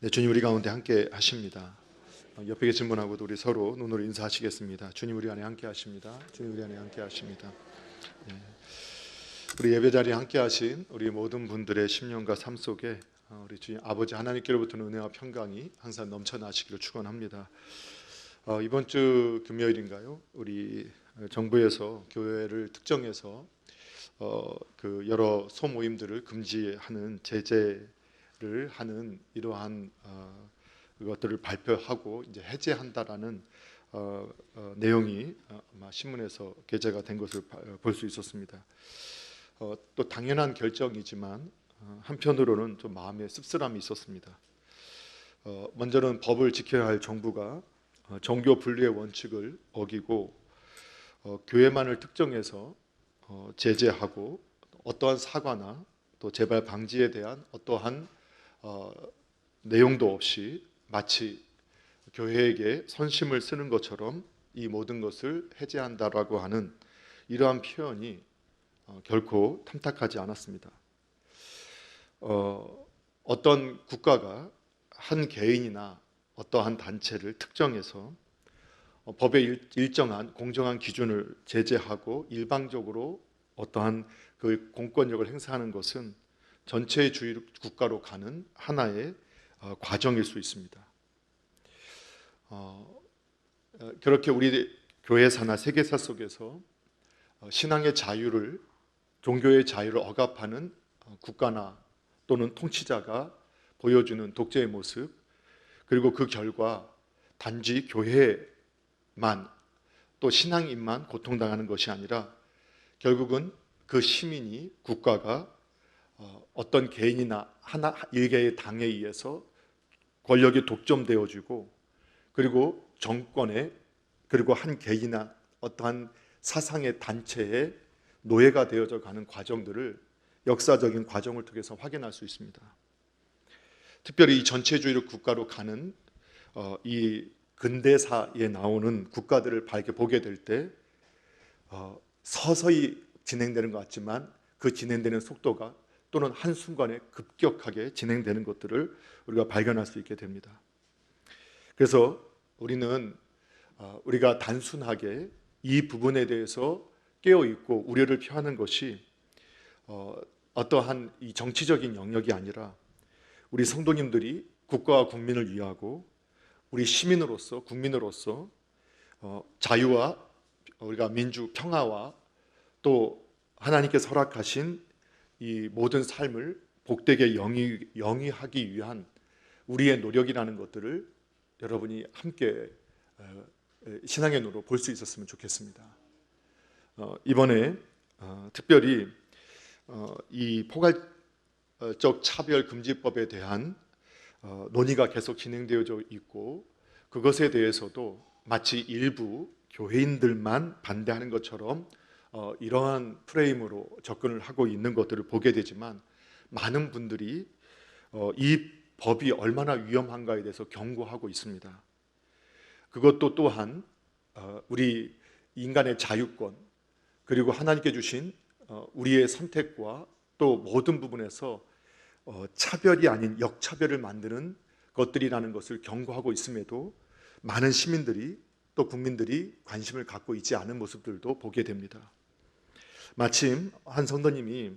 네, 주님 우리 가운데 함께 하십니다. 옆에 계신 분하고도 우리 서로 눈으로 인사하시겠습니다. 주님 우리 안에 함께 하십니다. 주님 우리 안에 함께 하십니다. 네. 우리 예배 자리에 함께 하신 우리 모든 분들의 심령과 삶 속에 우리 주님 아버지 하나님께로부터는 은혜와 평강이 항상 넘쳐나시기를 축원합니다. 이번 주 금요일인가요? 우리 정부에서 교회를 특정해서 그 여러 소모임들을 금지하는 제재를 하는 이러한 것들을 발표하고 이제 해제한다라는 내용이 아마 신문에서 게재가 된 것을 볼 수 있었습니다. 또 당연한 결정이지만 한편으로는 좀 마음에 씁쓸함이 있었습니다. 먼저는 법을 지켜야 할 정부가 종교 분리의 원칙을 어기고 교회만을 특정해서 제재하고 어떠한 사과나 또 재발 방지에 대한 어떠한 내용도 없이 마치 교회에게 선심을 쓰는 것처럼 이 모든 것을 해제한다라고 하는 이러한 표현이 결코 탐탁하지 않았습니다. 어떤 국가가 한 개인이나 어떠한 단체를 특정해서 법의 일정한 공정한 기준을 제재하고 일방적으로 어떠한 그 공권력을 행사하는 것은 전체주의 국가로 가는 하나의 과정일 수 있습니다. 그렇게 우리 교회사나 세계사 속에서 신앙의 자유를, 종교의 자유를 억압하는 국가나 또는 통치자가 보여주는 독재의 모습, 그리고 그 결과 단지 교회만 또 신앙인만 고통당하는 것이 아니라 결국은 그 시민이, 국가가 어떤 개인이나 일개의 당에 의해서 권력이 독점되어지고 그리고 정권에, 그리고 한 개인이나 어떠한 사상의 단체의 노예가 되어져 가는 과정들을 역사적인 과정을 통해서 확인할 수 있습니다. 특별히 이 전체주의 국가로 가는 이 근대사에 나오는 국가들을 보게 될 때 서서히 진행되는 것 같지만 그 진행되는 속도가 또는 한순간에 급격하게 진행되는 것들을 우리가 발견할 수 있게 됩니다. 그래서 우리가 단순하게 이 부분에 대해서 깨어있고 우려를 표하는 것이 어떠한 이 정치적인 영역이 아니라 우리 성도님들이 국가와 국민을 위하고 우리 시민으로서, 국민으로서 자유와 우리가 민주 평화와 또 하나님께서 허락하신 이 모든 삶을 복되게 영위하기 위한 우리의 노력이라는 것들을 여러분이 함께 신앙의 눈으로 볼 수 있었으면 좋겠습니다. 이번에 특별히 이 포괄적 차별금지법에 대한 논의가 계속 진행되어져 있고 그것에 대해서도 마치 일부 교회인들만 반대하는 것처럼 이러한 프레임으로 접근을 하고 있는 것들을 보게 되지만 많은 분들이 이 법이 얼마나 위험한가에 대해서 경고하고 있습니다. 그것도 또한 우리 인간의 자유권 그리고 하나님께 주신 우리의 선택과 또 모든 부분에서 차별이 아닌 역차별을 만드는 것들이라는 것을 경고하고 있음에도 많은 시민들이 또 국민들이 관심을 갖고 있지 않은 모습들도 보게 됩니다. 마침 한 성도님이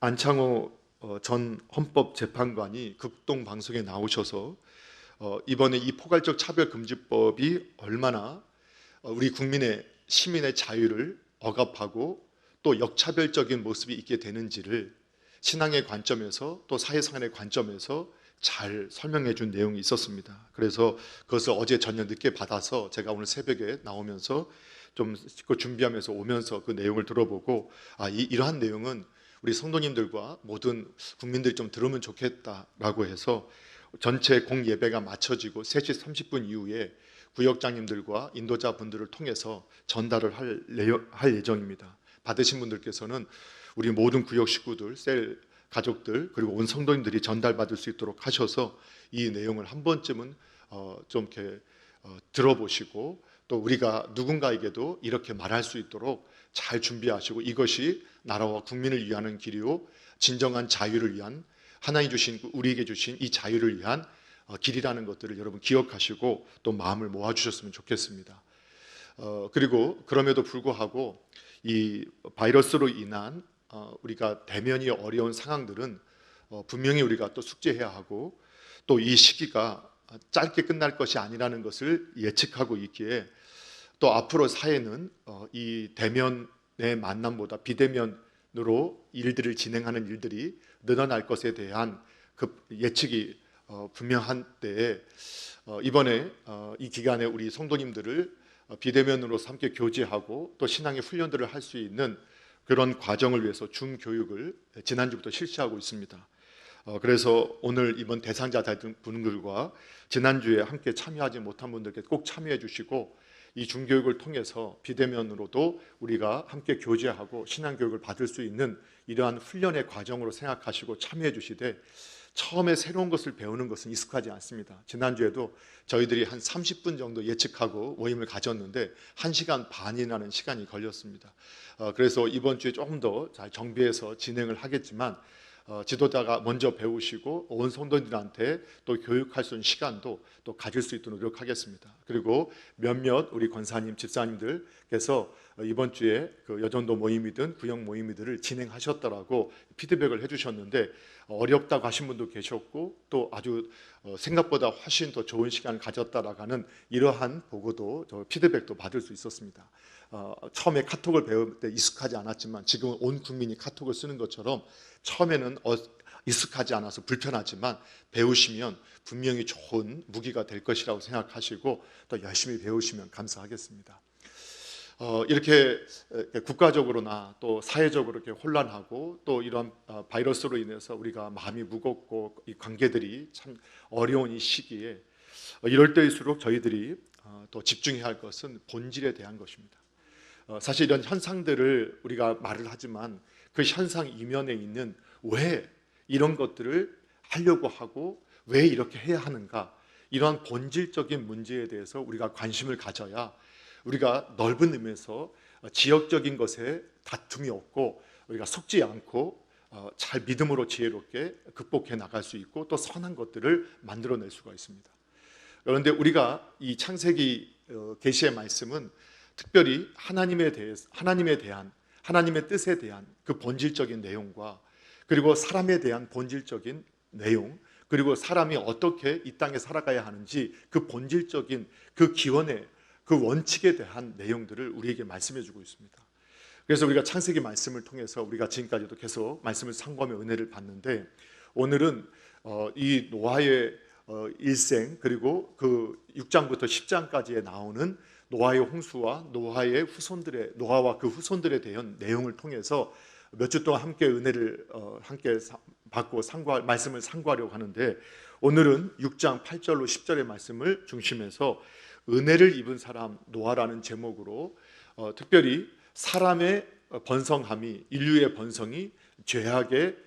안창호 전 헌법재판관이 극동방송에 나오셔서 이번에 이 포괄적 차별금지법이 얼마나 우리 시민의 자유를 억압하고 또 역차별적인 모습이 있게 되는지를 신앙의 관점에서 또 사회생활의 관점에서 잘 설명해 준 내용이 있었습니다. 그래서 그것을 어제 저녁 늦게 받아서 제가 오늘 새벽에 나오면서 좀 준비하면서 오면서 그 내용을 들어보고 이러한 내용은 우리 성도님들과 모든 국민들이 좀 들으면 좋겠다라고 해서 전체 공예배가 마쳐지고 3시 30분 이후에 구역장님들과 인도자분들을 통해서 전달을 할 예정입니다. 받으신 분들께서는 우리 모든 구역 식구들, 셀 가족들 그리고 온 성도님들이 전달받을 수 있도록 하셔서 이 내용을 한 번쯤은 좀 이렇게 들어보시고 또 우리가 누군가에게도 이렇게 말할 수 있도록 잘 준비하시고 이것이 나라와 국민을 위하는 길이요 진정한 자유를 위한 하나님 주신 우리에게 주신 이 자유를 위한 길이라는 것들을 여러분 기억하시고 또 마음을 모아주셨으면 좋겠습니다. 그리고 그럼에도 불구하고 이 바이러스로 인한 우리가 대면이 어려운 상황들은 분명히 우리가 또 숙제해야 하고 또 이 시기가 짧게 끝날 것이 아니라는 것을 예측하고 있기에 또 앞으로 사회는 이 대면의 만남보다 비대면으로 일들을 진행하는 일들이 늘어날 것에 대한 그 예측이 분명한 때에 이번에 이 기간에 우리 성도님들을 비대면으로 함께 교제하고 또 신앙의 훈련들을 할 수 있는 그런 과정을 위해서 줌 교육을 지난주부터 실시하고 있습니다. 그래서 오늘 이번 대상자 분들과 지난주에 함께 참여하지 못한 분들께 꼭 참여해 주시고 이 중교육을 통해서 비대면으로도 우리가 함께 교제하고 신앙교육을 받을 수 있는 이러한 훈련의 과정으로 생각하시고 참여해 주시되 처음에 새로운 것을 배우는 것은 익숙하지 않습니다. 지난주에도 저희들이 한 30분 정도 예측하고 모임을 가졌는데 1시간 반이라는 시간이 걸렸습니다. 그래서 이번 주에 조금 더 잘 정비해서 진행을 하겠지만 지도자가 먼저 배우시고 온 성도들한테 또 교육할 수 있는 시간도 또 가질 수 있도록 노력하겠습니다. 그리고 몇몇 우리 권사님, 집사님들께서 이번 주에 그 여전도 모임이든 구역 모임이들을 진행하셨더라고 피드백을 해주셨는데 어렵다고 하신 분도 계셨고 또 아주 생각보다 훨씬 더 좋은 시간을 가졌다라고 하는 이러한 보고도 피드백도 받을 수 있었습니다. 처음에 카톡을 배울 때 익숙하지 않았지만 지금은 온 국민이 카톡을 쓰는 것처럼 처음에는 익숙하지 않아서 불편하지만 배우시면 분명히 좋은 무기가 될 것이라고 생각하시고 또 열심히 배우시면 감사하겠습니다. 이렇게 국가적으로나 또 사회적으로 이렇게 혼란하고 또 이런 바이러스로 인해서 우리가 마음이 무겁고 이 관계들이 참 어려운 이 시기에 이럴 때일수록 저희들이 또 집중해야 할 것은 본질에 대한 것입니다. 사실 이런 현상들을 우리가 말을 하지만 그 현상 이면에 있는 왜 이런 것들을 하려고 하고 왜 이렇게 해야 하는가, 이러한 본질적인 문제에 대해서 우리가 관심을 가져야 우리가 넓은 의미에서 지역적인 것에 다툼이 없고 우리가 속지 않고 잘 믿음으로 지혜롭게 극복해 나갈 수 있고 또 선한 것들을 만들어낼 수가 있습니다. 그런데 우리가 이 창세기 계시의 말씀은 특별히 하나님에 대한 하나님의 뜻에 대한 그 본질적인 내용과 그리고 사람에 대한 본질적인 내용, 그리고 사람이 어떻게 이 땅에 살아가야 하는지 그 본질적인 그 기원의 그 원칙에 대한 내용들을 우리에게 말씀해 주고 있습니다. 그래서 우리가 창세기 말씀을 통해서 우리가 지금까지도 계속 말씀을 상고하며 은혜를 받는데 오늘은 이 노아의 일생 그리고 그 6장부터 10장까지에 나오는 노아의 홍수와 노아와 그 후손들에 대한 내용을 통해서 몇 주 동안 함께 은혜를 함께 받고 말씀을 상고하려고 하는데 오늘은 6장 8절로 10절의 말씀을 중심해서 은혜를 입은 사람 노아라는 제목으로 특별히 사람의 번성함이 인류의 번성이 죄악의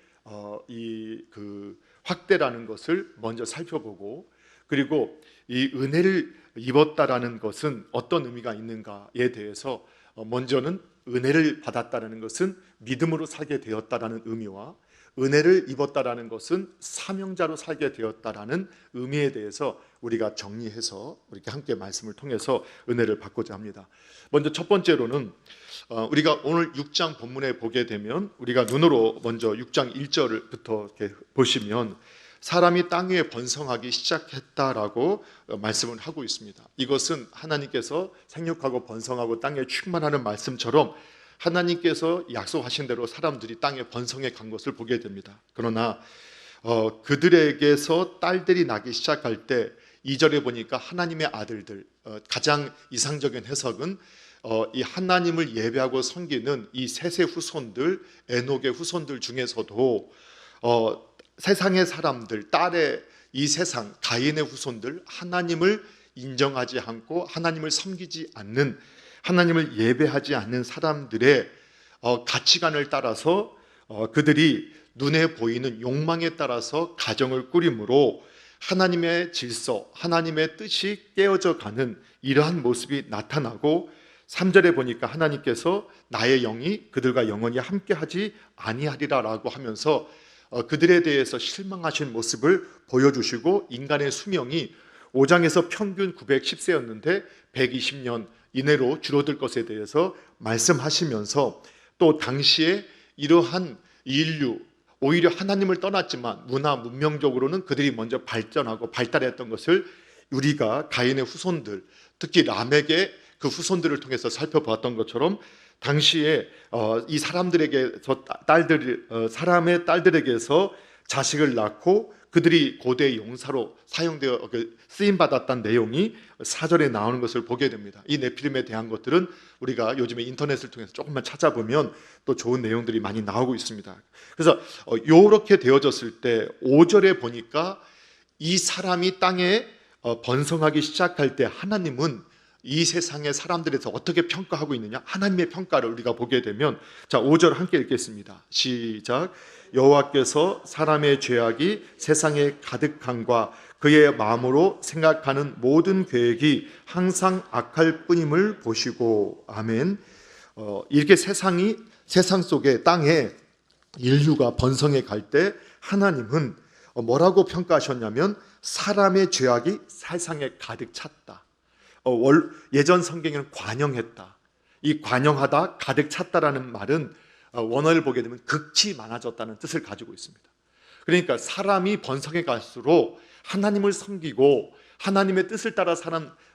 그 확대라는 것을 먼저 살펴보고 그리고 이 은혜를 입었다라는 것은 어떤 의미가 있는가에 대해서 먼저는 은혜를 받았다는 것은 믿음으로 살게 되었다라는 의미와 은혜를 입었다라는 것은 사명자로 살게 되었다라는 의미에 대해서 우리가 정리해서 이렇게 함께 말씀을 통해서 은혜를 받고자 합니다. 먼저 첫 번째로는 우리가 오늘 6장 본문에 보게 되면 우리가 눈으로 먼저 6장 1절부터 이렇게 보시면 사람이 땅 위에 번성하기 시작했다라고 말씀을 하고 있습니다. 이것은 하나님께서 생육하고 번성하고 땅에 충만하는 말씀처럼 하나님께서 약속하신 대로 사람들이 땅에 번성해 간 것을 보게 됩니다. 그러나 그들에게서 딸들이 나기 시작할 때 2절에 보니까 하나님의 아들들, 가장 이상적인 해석은 이 하나님을 예배하고 섬기는 이 셋의 후손들, 에녹의 후손들 중에서도 세상의 사람들, 딸의 이 세상, 가인의 후손들, 하나님을 인정하지 않고 하나님을 섬기지 않는, 하나님을 예배하지 않는 사람들의 가치관을 따라서 그들이 눈에 보이는 욕망에 따라서 가정을 꾸림으로 하나님의 질서, 하나님의 뜻이 깨어져 가는 이러한 모습이 나타나고 3절에 보니까 하나님께서 나의 영이 그들과 영원히 함께하지 아니하리라라고 하면서 그들에 대해서 실망하신 모습을 보여주시고 인간의 수명이 5장에서 평균 910세였는데 120년 이내로 줄어들 것에 대해서 말씀하시면서 또 당시에 이러한 인류 오히려 하나님을 떠났지만 문화 문명적으로는 그들이 먼저 발전하고 발달했던 것을 우리가 가인의 후손들 특히 람에게 그 후손들을 통해서 살펴보았던 것처럼 당시에 이 사람들에게서 사람의 딸들에게서 자식을 낳고 그들이 고대의 용사로 사용되어 쓰임 받았다는 내용이 사절에 나오는 것을 보게 됩니다. 이 네피림에 대한 것들은 우리가 요즘에 인터넷을 통해서 조금만 찾아보면 또 좋은 내용들이 많이 나오고 있습니다. 그래서 이렇게 되어졌을 때 5절에 보니까 이 사람이 땅에 번성하기 시작할 때 하나님은 이 세상의 사람들에서 어떻게 평가하고 있느냐, 하나님의 평가를 우리가 보게 되면, 자 5절 함께 읽겠습니다. 시작. 여호와께서 사람의 죄악이 세상에 가득함과 그의 마음으로 생각하는 모든 계획이 항상 악할 뿐임을 보시고. 아멘. 이렇게 세상 속에 땅에 인류가 번성해 갈 때 하나님은 뭐라고 평가하셨냐면 사람의 죄악이 세상에 가득 찼다. 예전 성경에는 관영했다. 이 관영하다, 가득 찼다라는 말은 원어를 보게 되면 극치 많아졌다는 뜻을 가지고 있습니다. 그러니까 사람이 번성해 갈수록 하나님을 섬기고 하나님의 뜻을 따라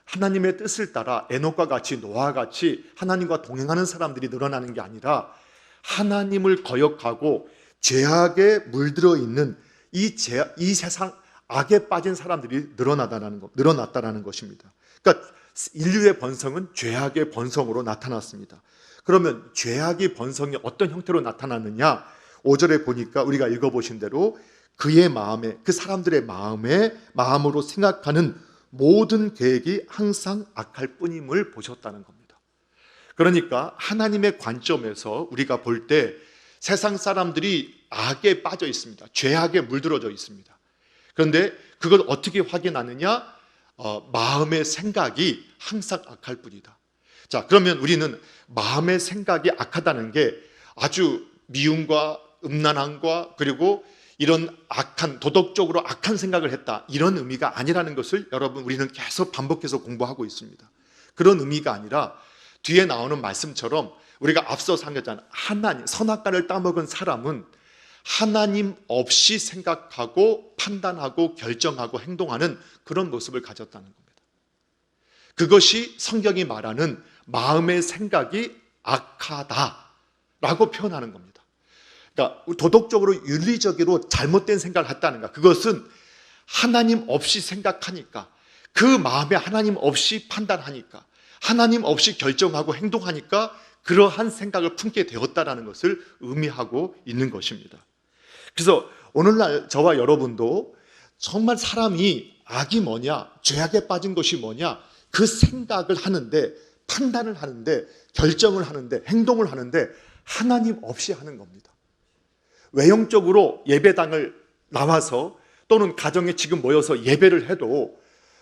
하나님의 뜻을 따라 에녹과 같이 노아와 같이 하나님과 동행하는 사람들이 늘어나는 게 아니라 하나님을 거역하고 죄악에 물들어 있는 이 세상 악에 빠진 사람들이 늘어났다는 것입니다. 그러니까 인류의 번성은 죄악의 번성으로 나타났습니다. 그러면 죄악의 번성이 어떤 형태로 나타났느냐? 5절에 보니까 우리가 읽어보신 대로 그의 마음에, 그 사람들의 마음으로 생각하는 모든 계획이 항상 악할 뿐임을 보셨다는 겁니다. 그러니까 하나님의 관점에서 우리가 볼 때 세상 사람들이 악에 빠져 있습니다. 죄악에 물들어져 있습니다. 그런데 그걸 어떻게 확인하느냐? 마음의 생각이 항상 악할 뿐이다. 자, 그러면 우리는 마음의 생각이 악하다는 게 아주 미움과 음란함과 그리고 이런 도덕적으로 악한 생각을 했다, 이런 의미가 아니라는 것을 여러분 우리는 계속 반복해서 공부하고 있습니다. 그런 의미가 아니라 뒤에 나오는 말씀처럼 우리가 앞서 상기했잖아요. 하나님, 선악과를 따먹은 사람은 하나님 없이 생각하고 판단하고 결정하고 행동하는 그런 모습을 가졌다는 겁니다. 그것이 성경이 말하는 마음의 생각이 악하다라고 표현하는 겁니다. 그러니까 도덕적으로 윤리적으로 잘못된 생각을 했다는가, 그것은 하나님 없이 생각하니까, 그 마음에 하나님 없이 판단하니까, 하나님 없이 결정하고 행동하니까 그러한 생각을 품게 되었다는 것을 의미하고 있는 것입니다. 그래서 오늘날 저와 여러분도 정말 사람이 악이 뭐냐, 죄악에 빠진 것이 뭐냐, 그 생각을 하는데, 판단을 하는데, 결정을 하는데, 행동을 하는데 하나님 없이 하는 겁니다. 외형적으로 예배당을 나와서 또는 가정에 지금 모여서 예배를 해도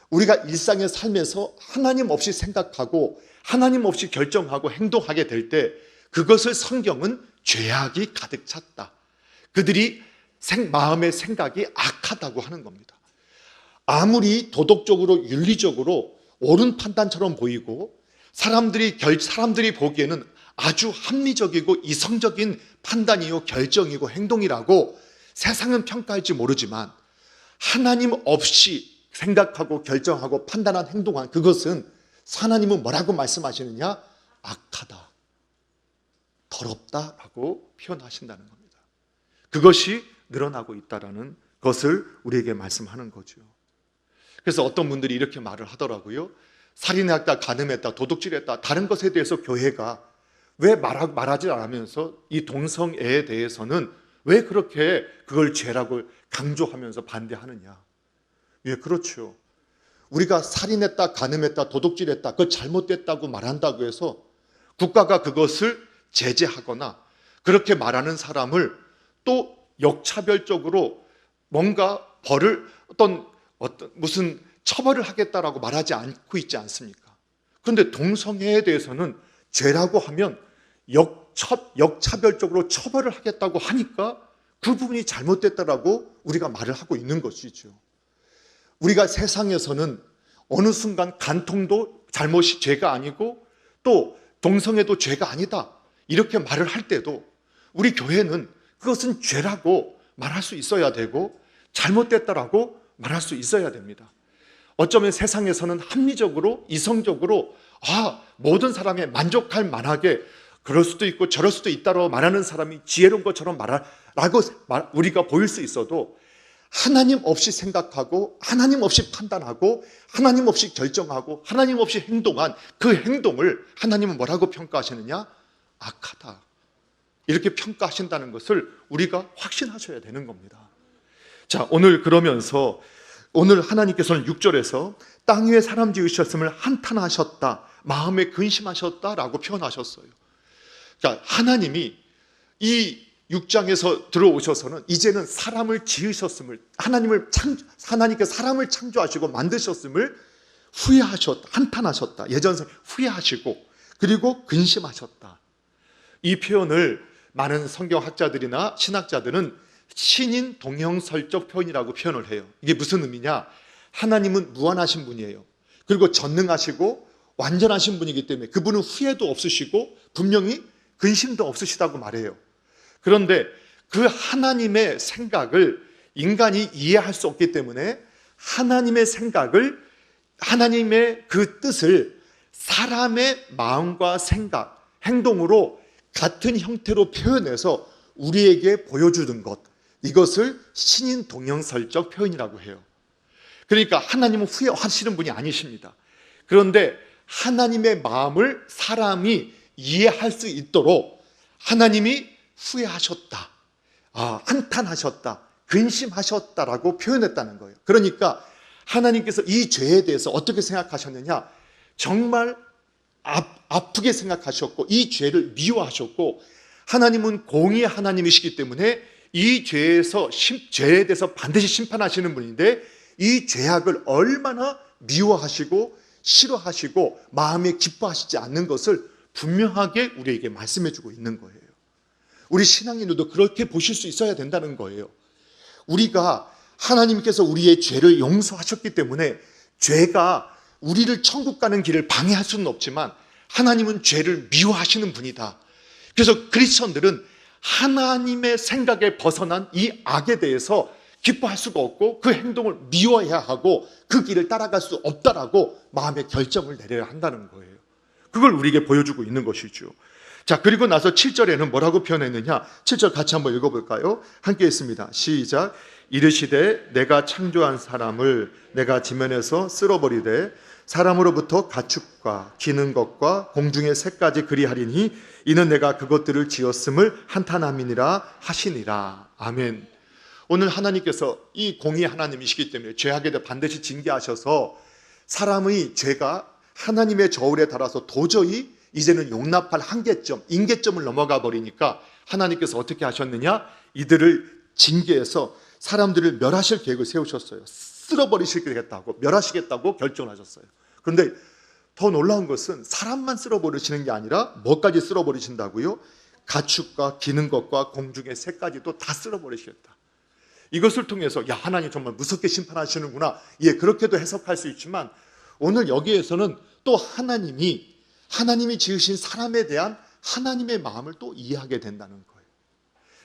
우리가 일상의 삶에서 하나님 없이 생각하고 하나님 없이 결정하고 행동하게 될 때 그것을 성경은 죄악이 가득 찼다, 그들이 마음의 생각이 악하다고 하는 겁니다. 아무리 도덕적으로 윤리적으로 옳은 판단처럼 보이고 사람들이 보기에는 아주 합리적이고 이성적인 판단이요 결정이고 행동이라고 세상은 평가할지 모르지만 하나님 없이 생각하고 결정하고 판단한 행동한 그것은 하나님은 뭐라고 말씀하시느냐? 악하다, 더럽다라고 표현하신다는 겁니다. 그것이 늘어나고 있다는 것을 우리에게 말씀하는 거죠. 그래서 어떤 분들이 이렇게 말을 하더라고요. 살인했다, 간음했다, 도둑질했다, 다른 것에 대해서 교회가 왜 말하지 않으면서 이 동성애에 대해서는 왜 그렇게 그걸 죄라고 강조하면서 반대하느냐? 예, 그렇죠. 우리가 살인했다, 간음했다, 도둑질했다, 그거 잘못됐다고 말한다고 해서 국가가 그것을 제재하거나 그렇게 말하는 사람을 또 역차별적으로 뭔가 어떤 무슨 처벌을 하겠다라고 말하지 않고 있지 않습니까? 그런데 동성애에 대해서는 죄라고 하면 역차별적으로 처벌을 하겠다고 하니까 그 부분이 잘못됐다라고 우리가 말을 하고 있는 것이죠. 우리가 세상에서는 어느 순간 간통도 잘못이 죄가 아니고 또 동성애도 죄가 아니다 이렇게 말을 할 때도 우리 교회는 그것은 죄라고 말할 수 있어야 되고 잘못됐다라고 말할 수 있어야 됩니다. 어쩌면 세상에서는 합리적으로 이성적으로 모든 사람이 만족할 만하게 그럴 수도 있고 저럴 수도 있다고 말하는 사람이 지혜로운 것처럼 말하라고 우리가 보일 수 있어도 하나님 없이 생각하고 하나님 없이 판단하고 하나님 없이 결정하고 하나님 없이 행동한 그 행동을 하나님은 뭐라고 평가하시느냐? 악하다. 이렇게 평가하신다는 것을 우리가 확신하셔야 되는 겁니다. 자, 오늘 그러면서 오늘 하나님께서는 6절에서 땅 위에 사람 지으셨음을 한탄하셨다, 마음에 근심하셨다라고 표현하셨어요. 자, 하나님이 이 6장에서 들어오셔서는 이제는 사람을 지으셨음을 하나님께서 사람을 창조하시고 만드셨음을 후회하셨다, 한탄하셨다, 예전서 후회하시고 그리고 근심하셨다. 이 표현을 많은 성경학자들이나 신학자들은 신인 동형설적 표현이라고 표현을 해요. 이게 무슨 의미냐? 하나님은 무한하신 분이에요. 그리고 전능하시고 완전하신 분이기 때문에 그분은 후회도 없으시고 분명히 근심도 없으시다고 말해요. 그런데 그 하나님의 생각을 인간이 이해할 수 없기 때문에 하나님의 생각을, 하나님의 그 뜻을 사람의 마음과 생각, 행동으로 같은 형태로 표현해서 우리에게 보여주는 것, 이것을 신인 동형설적 표현이라고 해요. 그러니까 하나님은 후회하시는 분이 아니십니다. 그런데 하나님의 마음을 사람이 이해할 수 있도록 하나님이 후회하셨다, 한탄하셨다, 근심하셨다라고 표현했다는 거예요. 그러니까 하나님께서 이 죄에 대해서 어떻게 생각하셨느냐? 정말 아프게 생각하셨고 이 죄를 미워하셨고, 하나님은 공의의 하나님이시기 때문에 이 죄에 대해서 반드시 심판하시는 분인데 이 죄악을 얼마나 미워하시고 싫어하시고 마음에 기뻐하시지 않는 것을 분명하게 우리에게 말씀해 주고 있는 거예요. 우리 신앙인들도 그렇게 보실 수 있어야 된다는 거예요. 우리가 하나님께서 우리의 죄를 용서하셨기 때문에 죄가 우리를 천국 가는 길을 방해할 수는 없지만 하나님은 죄를 미워하시는 분이다. 그래서 크리스천들은 하나님의 생각에 벗어난 이 악에 대해서 기뻐할 수가 없고 그 행동을 미워해야 하고 그 길을 따라갈 수 없다라고 마음의 결정을 내려야 한다는 거예요. 그걸 우리에게 보여주고 있는 것이죠. 자, 그리고 나서 7절에는 뭐라고 표현했느냐? 7절 같이 한번 읽어볼까요? 함께 있습니다. 시작. 이르시되 내가 창조한 사람을 내가 지면에서 쓸어버리되 사람으로부터 가축과 기는 것과 공중의 새까지 그리하리니 이는 내가 그것들을 지었음을 한탄함이니라 하시니라. 아멘. 오늘 하나님께서 이 공의 하나님이시기 때문에 죄악에 대해 반드시 징계하셔서 사람의 죄가 하나님의 저울에 달아서 도저히 이제는 용납할 한계점, 인계점을 넘어가 버리니까 하나님께서 어떻게 하셨느냐? 이들을 징계해서 사람들을 멸하실 계획을 세우셨어요. 쓸어버리시겠다고, 멸하시겠다고 결정하셨어요. 그런데 더 놀라운 것은 사람만 쓸어버리시는 게 아니라 뭐까지 쓸어버리신다고요? 가축과 기는 것과 공중의 새까지도 다 쓸어버리시겠다. 이것을 통해서 하나님 정말 무섭게 심판하시는구나. 그렇게도 해석할 수 있지만 오늘 여기에서는 또 하나님이 지으신 사람에 대한 하나님의 마음을 또 이해하게 된다는 거예요.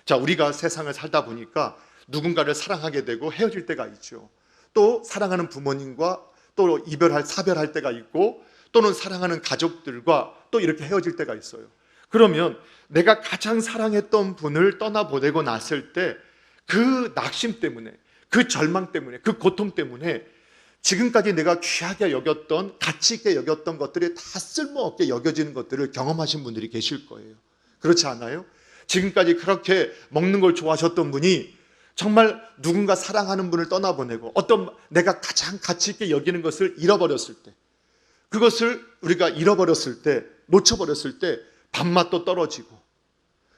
자, 우리가 세상을 살다 보니까 누군가를 사랑하게 되고 헤어질 때가 있죠. 또 사랑하는 부모님과 또 사별할 때가 있고 또는 사랑하는 가족들과 또 이렇게 헤어질 때가 있어요. 그러면 내가 가장 사랑했던 분을 떠나보내고 났을 때 그 낙심 때문에, 그 절망 때문에, 그 고통 때문에 지금까지 내가 귀하게 여겼던, 가치 있게 여겼던 것들이 다 쓸모없게 여겨지는 것들을 경험하신 분들이 계실 거예요. 그렇지 않아요? 지금까지 그렇게 먹는 걸 좋아하셨던 분이 정말 누군가 사랑하는 분을 떠나보내고 어떤 내가 가장 가치 있게 여기는 것을 잃어버렸을 때, 그것을 우리가 잃어버렸을 때, 놓쳐버렸을 때 밥맛도 떨어지고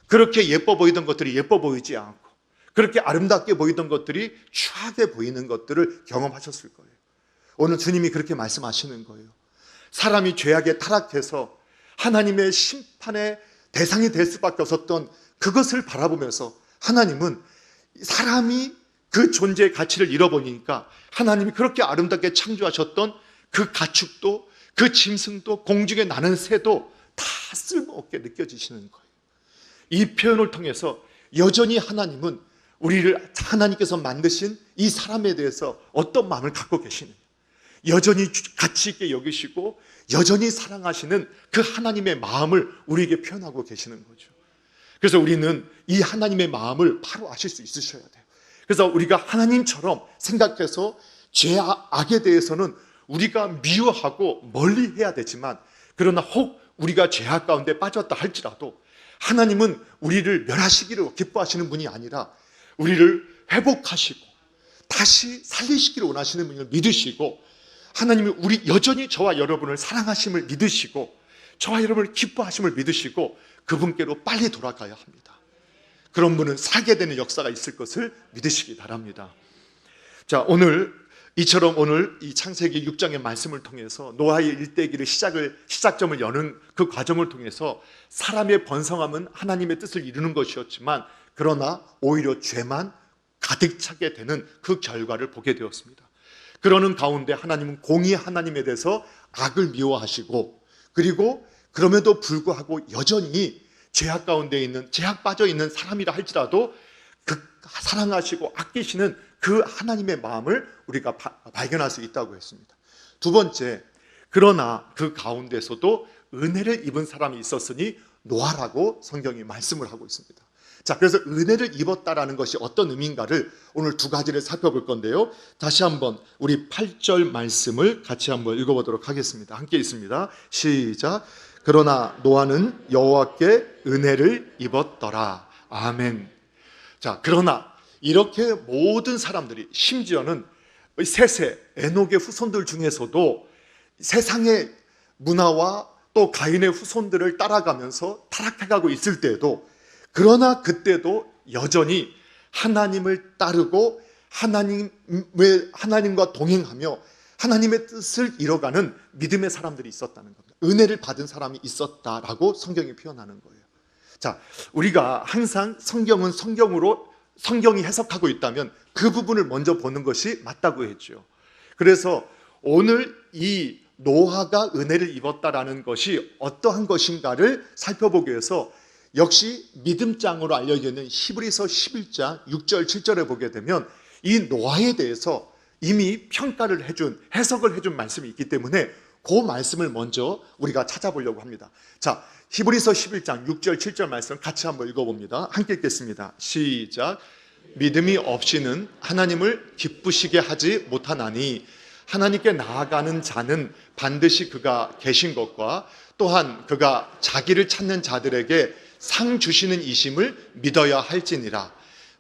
그렇게 예뻐 보이던 것들이 예뻐 보이지 않고 그렇게 아름답게 보이던 것들이 추하게 보이는 것들을 경험하셨을 거예요. 오늘 주님이 그렇게 말씀하시는 거예요. 사람이 죄악에 타락해서 하나님의 심판의 대상이 될 수밖에 없었던 그것을 바라보면서 하나님은 사람이 그 존재의 가치를 잃어버리니까 하나님이 그렇게 아름답게 창조하셨던 그 가축도, 그 짐승도, 공중에 나는 새도 다 쓸모없게 느껴지시는 거예요. 이 표현을 통해서 여전히 하나님은 우리를, 하나님께서 만드신 이 사람에 대해서 어떤 마음을 갖고 계시느냐, 여전히 가치 있게 여기시고 여전히 사랑하시는 그 하나님의 마음을 우리에게 표현하고 계시는 거죠. 그래서 우리는 이 하나님의 마음을 바로 아실 수 있으셔야 돼요. 그래서 우리가 하나님처럼 생각해서 죄악에 대해서는 우리가 미워하고 멀리 해야 되지만, 그러나 혹 우리가 죄악 가운데 빠졌다 할지라도 하나님은 우리를 멸하시기를 기뻐하시는 분이 아니라 우리를 회복하시고 다시 살리시기를 원하시는 분을 믿으시고, 하나님이 우리 여전히 저와 여러분을 사랑하심을 믿으시고 저와 여러분을 기뻐하심을 믿으시고 그분께로 빨리 돌아가야 합니다. 그런 분은 살게 되는 역사가 있을 것을 믿으시기 바랍니다. 자, 이처럼 오늘 이 창세기 6장의 말씀을 통해서 노아의 일대기를 시작점을 여는 그 과정을 통해서 사람의 번성함은 하나님의 뜻을 이루는 것이었지만, 그러나 오히려 죄만 가득 차게 되는 그 결과를 보게 되었습니다. 그러는 가운데 하나님은 공의 하나님에 대해서 악을 미워하시고, 그리고 그럼에도 불구하고 여전히 죄악 가운데 있는, 죄악 빠져 있는 사람이라 할지라도 그 사랑하시고 아끼시는 그 하나님의 마음을 우리가 발견할 수 있다고 했습니다. 두 번째, 그러나 그 가운데서도 은혜를 입은 사람이 있었으니 노아라고 성경이 말씀을 하고 있습니다. 자, 그래서 은혜를 입었다라는 것이 어떤 의미인가를 오늘 두 가지를 살펴볼 건데요. 다시 한번 우리 8절 말씀을 같이 한번 읽어보도록 하겠습니다. 함께 있습니다. 시작. 그러나 노아는 여호와께 은혜를 입었더라. 아멘. 자, 그러나 이렇게 모든 사람들이, 심지어는 셋의 에녹의 후손들 중에서도 세상의 문화와 또 가인의 후손들을 따라가면서 타락해가고 있을 때에도, 그러나 그때도 여전히 하나님을 따르고 하나님과 동행하며 하나님의 뜻을 이뤄가는 믿음의 사람들이 있었다는 겁니다. 은혜를 받은 사람이 있었다라고 성경이 표현하는 거예요. 자, 우리가 항상 성경이 해석하고 있다면 그 부분을 먼저 보는 것이 맞다고 했죠. 그래서 오늘 이 노아가 은혜를 입었다라는 것이 어떠한 것인가를 살펴보기 위해서 역시 믿음장으로 알려져 있는 히브리서 11장 6절 7절에 보게 되면 이 노아에 대해서 이미 평가를 해준, 해석을 해준 말씀이 있기 때문에 그 말씀을 먼저 우리가 찾아보려고 합니다. 자, 히브리서 11장 6절 7절 말씀 같이 한번 읽어봅니다. 함께 읽겠습니다. 시작. 믿음이 없이는 하나님을 기쁘시게 하지 못하나니 하나님께 나아가는 자는 반드시 그가 계신 것과 또한 그가 자기를 찾는 자들에게 상 주시는 이심을 믿어야 할지니라.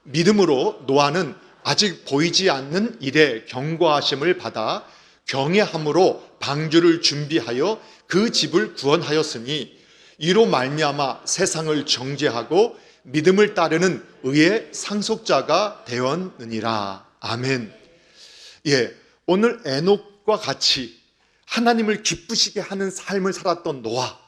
믿음으로 노아는 아직 보이지 않는 일에 경고하심을 받아 경외함으로 방주를 준비하여 그 집을 구원하였으니 이로 말미암아 세상을 정죄하고 믿음을 따르는 의의 상속자가 되었느니라. 아멘. 예, 오늘 에녹과 같이 하나님을 기쁘시게 하는 삶을 살았던 노아,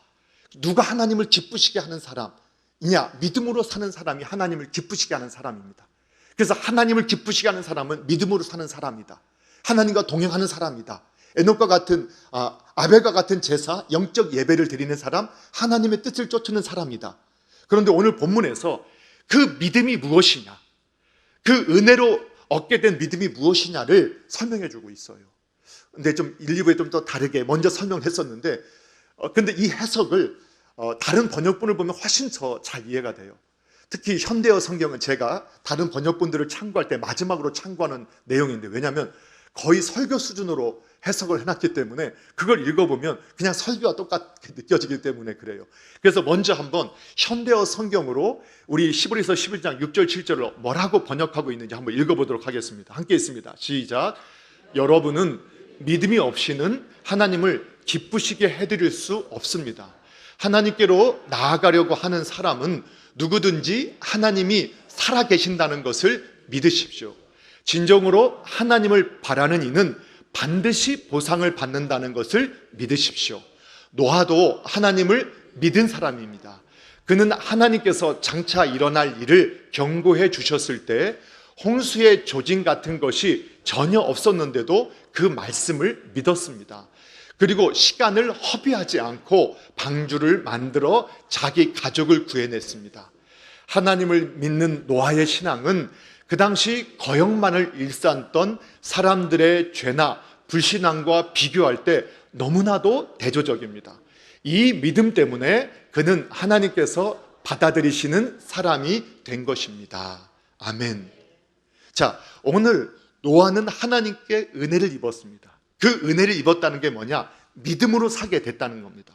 누가 하나님을 기쁘시게 하는 사람이냐? 믿음으로 사는 사람이 하나님을 기쁘시게 하는 사람입니다. 그래서 하나님을 기쁘시게 하는 사람은 믿음으로 사는 사람이다. 하나님과 동행하는 사람이다. 에녹과 같은 아벨과 같은 제사, 영적 예배를 드리는 사람, 하나님의 뜻을 쫓는 사람이다. 그런데 오늘 본문에서 그 믿음이 무엇이냐, 그 은혜로 얻게 된 믿음이 무엇이냐를 설명해 주고 있어요. 근데 좀 1, 2부에 좀 더 다르게 먼저 설명했었는데 근데 이 해석을 다른 번역본을 보면 훨씬 더 잘 이해가 돼요. 특히 현대어 성경은 제가 다른 번역본들을 참고할 때 마지막으로 참고하는 내용인데, 왜냐하면 거의 설교 수준으로 해석을 해놨기 때문에 그걸 읽어보면 그냥 설교와 똑같게 느껴지기 때문에 그래요. 그래서 먼저 한번 현대어 성경으로 우리 히브리서 11장 6절 7절을 뭐라고 번역하고 있는지 한번 읽어보도록 하겠습니다. 함께 있습니다. 시작. 여러분은 믿음이 없이는 하나님을 기쁘시게 해드릴 수 없습니다. 하나님께로 나아가려고 하는 사람은 누구든지 하나님이 살아계신다는 것을 믿으십시오. 진정으로 하나님을 바라는 이는 반드시 보상을 받는다는 것을 믿으십시오. 노아도 하나님을 믿은 사람입니다. 그는 하나님께서 장차 일어날 일을 경고해 주셨을 때 홍수의 조짐 같은 것이 전혀 없었는데도 그 말씀을 믿었습니다. 그리고 시간을 허비하지 않고 방주를 만들어 자기 가족을 구해냈습니다. 하나님을 믿는 노아의 신앙은 그 당시 거역만을 일삼던 사람들의 죄나 불신앙과 비교할 때 너무나도 대조적입니다. 이 믿음 때문에 그는 하나님께서 받아들이시는 사람이 된 것입니다. 아멘. 자, 오늘 노아는 하나님께 은혜를 입었습니다. 그 은혜를 입었다는 게 뭐냐? 믿음으로 사게 됐다는 겁니다.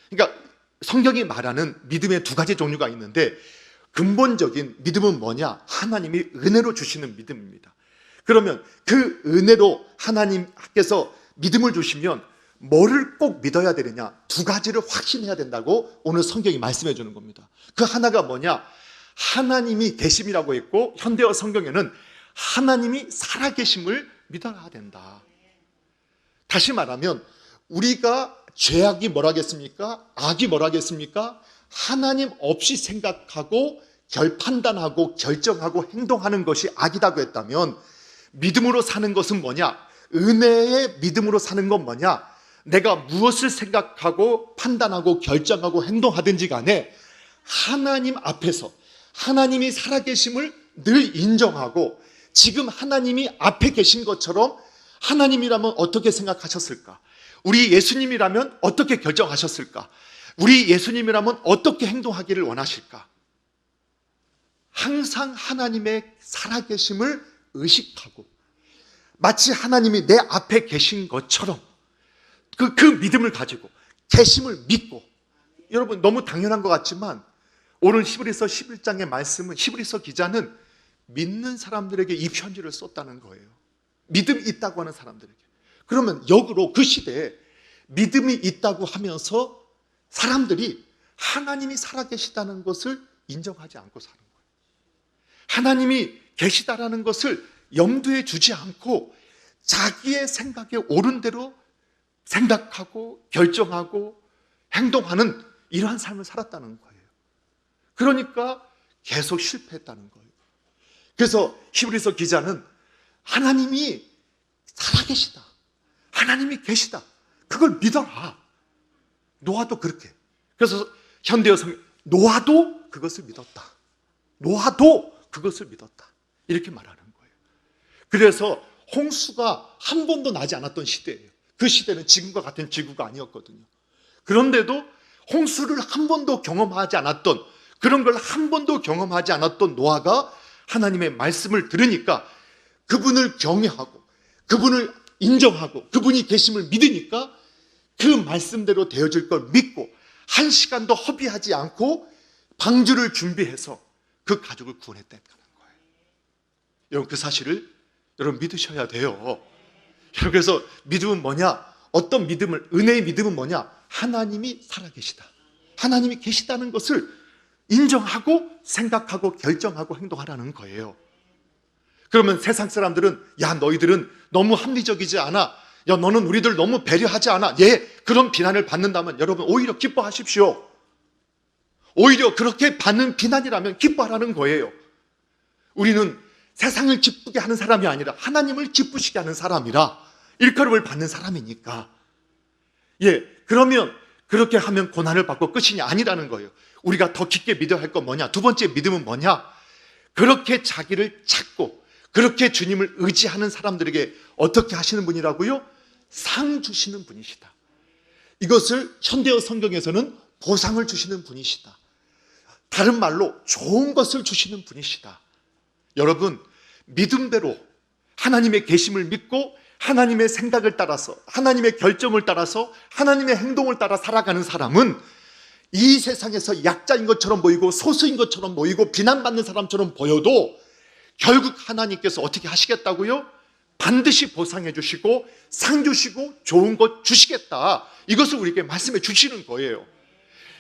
그러니까 성경이 말하는 믿음의 두 가지 종류가 있는데 근본적인 믿음은 뭐냐? 하나님이 은혜로 주시는 믿음입니다. 그러면 그 은혜로 하나님께서 믿음을 주시면 뭐를 꼭 믿어야 되느냐? 두 가지를 확신해야 된다고 오늘 성경이 말씀해 주는 겁니다. 그 하나가 뭐냐? 하나님이 계심이라고 했고 현대어 성경에는 하나님이 살아계심을 믿어야 된다. 다시 말하면 우리가 죄악이 뭐라겠습니까? 악이 뭐라겠습니까? 하나님 없이 생각하고 판단하고 결정하고 행동하는 것이 악이라고 했다면 믿음으로 사는 것은 뭐냐? 은혜의 믿음으로 사는 건 뭐냐? 내가 무엇을 생각하고 판단하고 결정하고 행동하든지 간에 하나님 앞에서 하나님이 살아계심을 늘 인정하고 지금 하나님이 앞에 계신 것처럼 하나님이라면 어떻게 생각하셨을까? 우리 예수님이라면 어떻게 결정하셨을까? 우리 예수님이라면 어떻게 행동하기를 원하실까? 항상 하나님의 살아계심을 의식하고 마치 하나님이 내 앞에 계신 것처럼 그 믿음을 가지고 계심을 믿고, 여러분 너무 당연한 것 같지만 오늘 히브리서 11장의 말씀은 히브리서 기자는 믿는 사람들에게 이 편지를 썼다는 거예요. 믿음이 있다고 하는 사람들에게. 그러면 역으로 그 시대에 믿음이 있다고 하면서 사람들이 하나님이 살아계시다는 것을 인정하지 않고 사는 거예요. 하나님이 계시다라는 것을 염두에 두지 않고 자기의 생각에 옳은 대로 생각하고 결정하고 행동하는 이러한 삶을 살았다는 거예요. 그러니까 계속 실패했다는 거예요. 그래서 히브리서 기자는 하나님이 살아계시다, 하나님이 계시다, 그걸 믿어라. 노아도 그렇게. 그래서 현대어 성경 노아도 그것을 믿었다, 노아도 그것을 믿었다, 이렇게 말하는 거예요. 그래서 홍수가 한 번도 나지 않았던 시대예요. 그 시대는 지금과 같은 지구가 아니었거든요. 그런데도 홍수를 한 번도 경험하지 않았던, 그런 걸 한 번도 경험하지 않았던 노아가 하나님의 말씀을 들으니까 그분을 경외하고 그분을 인정하고 그분이 계심을 믿으니까 그 말씀대로 되어질 걸 믿고 한 시간도 허비하지 않고 방주를 준비해서 그 가족을 구원했다는 거예요. 여러분 그 사실을 여러분 믿으셔야 돼요. 여러분 그래서 믿음은 뭐냐? 어떤 믿음을, 은혜의 믿음은 뭐냐? 하나님이 살아계시다, 하나님이 계시다는 것을 인정하고 생각하고 결정하고 행동하라는 거예요. 그러면 세상 사람들은 야 너희들은 너무 합리적이지 않아, 야 너는 우리들 너무 배려하지 않아, 그런 비난을 받는다면 여러분 오히려 기뻐하십시오. 오히려 그렇게 받는 비난이라면 기뻐하라는 거예요. 우리는 세상을 기쁘게 하는 사람이 아니라 하나님을 기쁘시게 하는 사람이라 일컬음을 받는 사람이니까. 그러면 그렇게 하면 고난을 받고 끝이냐? 아니라는 거예요. 우리가 더 깊게 믿어야 할 건 뭐냐? 두 번째 믿음은 뭐냐? 그렇게 자기를 찾고 그렇게 주님을 의지하는 사람들에게 어떻게 하시는 분이라고요? 상 주시는 분이시다. 이것을 현대어 성경에서는 보상을 주시는 분이시다. 다른 말로 좋은 것을 주시는 분이시다. 여러분 믿음대로 하나님의 계심을 믿고 하나님의 생각을 따라서 하나님의 결정을 따라서 하나님의 행동을 따라 살아가는 사람은 이 세상에서 약자인 것처럼 보이고 소수인 것처럼 보이고 비난받는 사람처럼 보여도 결국 하나님께서 어떻게 하시겠다고요? 반드시 보상해 주시고 상 주시고 좋은 것 주시겠다, 이것을 우리에게 말씀해 주시는 거예요.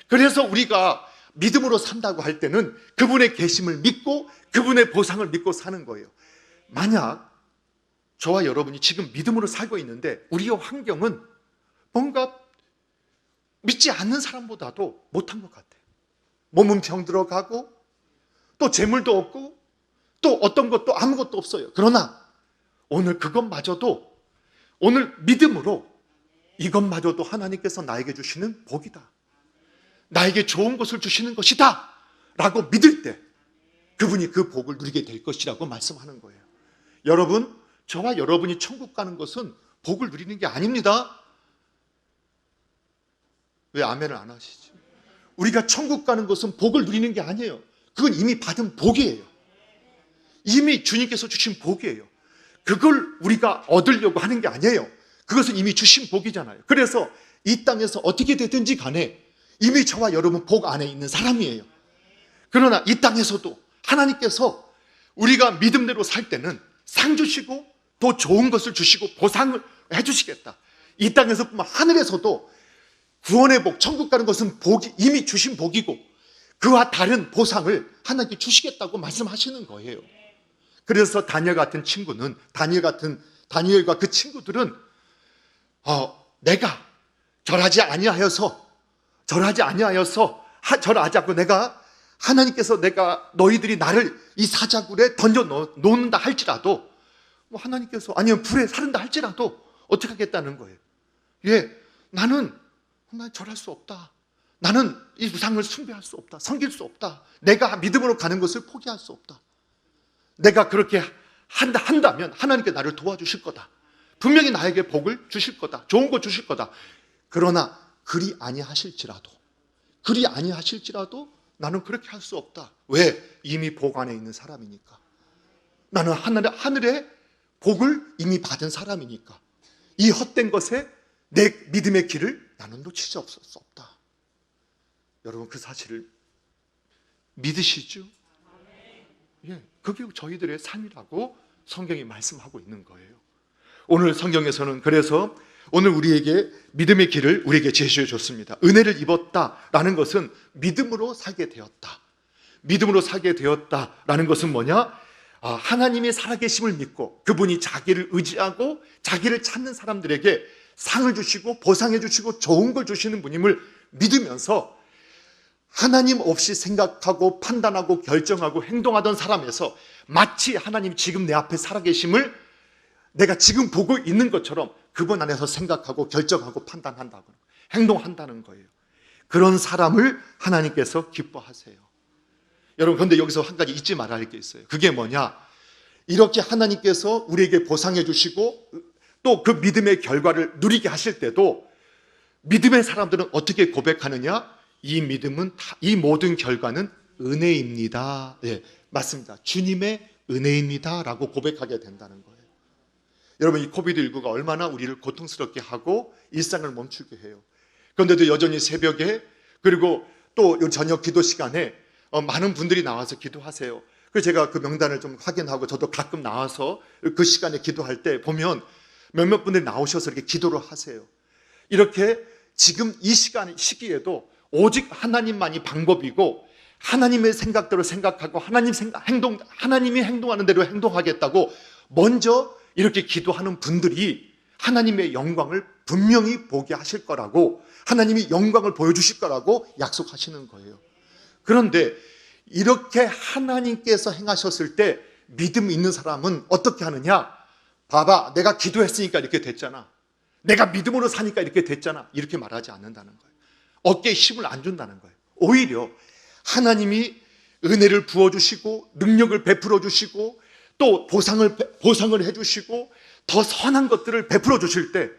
그래서 우리가 믿음으로 산다고 할 때는 그분의 계심을 믿고 그분의 보상을 믿고 사는 거예요. 만약 저와 여러분이 지금 믿음으로 살고 있는데 우리의 환경은 뭔가 믿지 않는 사람보다도 못한 것 같아요. 몸은 병들어가고 또 재물도 없고 또 어떤 것도 아무것도 없어요. 그러나 오늘 그것마저도, 오늘 믿음으로 이것마저도 하나님께서 나에게 주시는 복이다, 나에게 좋은 것을 주시는 것이다 라고 믿을 때 그분이 그 복을 누리게 될 것이라고 말씀하는 거예요. 여러분, 저와 여러분이 천국 가는 것은 복을 누리는 게 아닙니다. 왜 아멘을 안 하시지? 우리가 천국 가는 것은 복을 누리는 게 아니에요. 그건 이미 받은 복이에요. 이미 주님께서 주신 복이에요. 그걸 우리가 얻으려고 하는 게 아니에요. 그것은 이미 주신 복이잖아요. 그래서 이 땅에서 어떻게 되든지 간에 이미 저와 여러분 복 안에 있는 사람이에요. 그러나 이 땅에서도 하나님께서 우리가 믿음대로 살 때는 상 주시고 더 좋은 것을 주시고 보상을 해주시겠다. 이 땅에서뿐만 하늘에서도 구원의 복, 천국 가는 것은 복이 이미 주신 복이고 그와 다른 보상을 하나님께 주시겠다고 말씀하시는 거예요. 그래서 다니엘 같은 친구는, 다니엘과 그 친구들은 내가 절하지 않고 내가 하나님께서 너희들이 나를 이 사자굴에 던져 놓는다 할지라도, 하나님께서 아니면 불에 사른다 할지라도 어떻게 하겠다는 거예요. 나는 절할 수 없다. 나는 이 우상을 숭배할 수 없다. 섬길 수 없다. 내가 믿음으로 가는 것을 포기할 수 없다. 내가 그렇게 한다면 하나님께 나를 도와주실 거다. 분명히 나에게 복을 주실 거다. 좋은 거 주실 거다. 그러나 그리 아니하실지라도 나는 그렇게 할 수 없다. 왜? 이미 복 안에 있는 사람이니까. 나는 하늘의 복을 이미 받은 사람이니까. 이 헛된 것에 내 믿음의 길을 나는 놓칠 수 없다. 여러분, 그 사실을 믿으시죠? 그게 저희들의 삶이라고 성경이 말씀하고 있는 거예요. 오늘 성경에서는 그래서 오늘 우리에게 믿음의 길을 우리에게 제시해 줬습니다. 은혜를 입었다라는 것은 믿음으로 살게 되었다. 믿음으로 살게 되었다라는 것은 뭐냐? 하나님의 살아계심을 믿고 그분이 자기를 의지하고 자기를 찾는 사람들에게 상을 주시고 보상해 주시고 좋은 걸 주시는 분임을 믿으면서 하나님 없이 생각하고 판단하고 결정하고 행동하던 사람에서 마치 하나님 지금 내 앞에 살아계심을 내가 지금 보고 있는 것처럼 그분 안에서 생각하고 결정하고 판단한다고, 행동한다는 거예요. 그런 사람을 하나님께서 기뻐하세요. 여러분, 그런데 여기서 한 가지 잊지 말아야 할 게 있어요. 그게 뭐냐? 이렇게 하나님께서 우리에게 보상해 주시고 또 그 믿음의 결과를 누리게 하실 때도 믿음의 사람들은 어떻게 고백하느냐? 이 모든 결과는 은혜입니다. 맞습니다. 주님의 은혜입니다 라고 고백하게 된다는 거예요. 여러분, 이 코비드19가 얼마나 우리를 고통스럽게 하고 일상을 멈추게 해요. 그런데도 여전히 새벽에 그리고 또 저녁 기도 시간에 많은 분들이 나와서 기도하세요. 그래서 제가 그 명단을 좀 확인하고 저도 가끔 나와서 그 시간에 기도할 때 보면 몇몇 분들이 나오셔서 이렇게 기도를 하세요. 이렇게 지금 이 시기에도 오직 하나님만이 방법이고 하나님의 생각대로 생각하고 하나님이 행동하는 대로 행동하겠다고 먼저 이렇게 기도하는 분들이 하나님의 영광을 분명히 보게 하실 거라고, 하나님이 영광을 보여주실 거라고 약속하시는 거예요. 그런데 이렇게 하나님께서 행하셨을 때 믿음 있는 사람은 어떻게 하느냐? 봐봐, 내가 기도했으니까 이렇게 됐잖아. 내가 믿음으로 사니까 이렇게 됐잖아. 이렇게 말하지 않는다는 거예요. 어깨에 힘을 안 준다는 거예요. 오히려 하나님이 은혜를 부어주시고 능력을 베풀어 주시고 또 보상을 해주시고 더 선한 것들을 베풀어 주실 때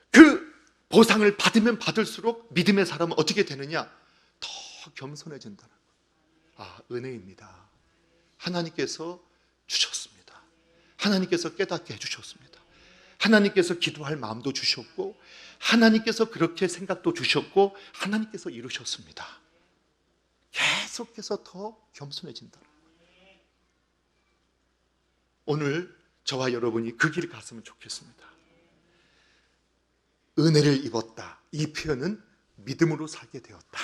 그 보상을 받으면 받을수록 믿음의 사람은 어떻게 되느냐? 더 겸손해진다는 거예요. 은혜입니다. 하나님께서 주셨습니다. 하나님께서 깨닫게 해주셨습니다. 하나님께서 기도할 마음도 주셨고 하나님께서 그렇게 생각도 주셨고 하나님께서 이루셨습니다. 계속해서 더 겸손해진다는 거예요. 오늘 저와 여러분이 그 길을 갔으면 좋겠습니다. 은혜를 입었다. 이 표현은 믿음으로 살게 되었다.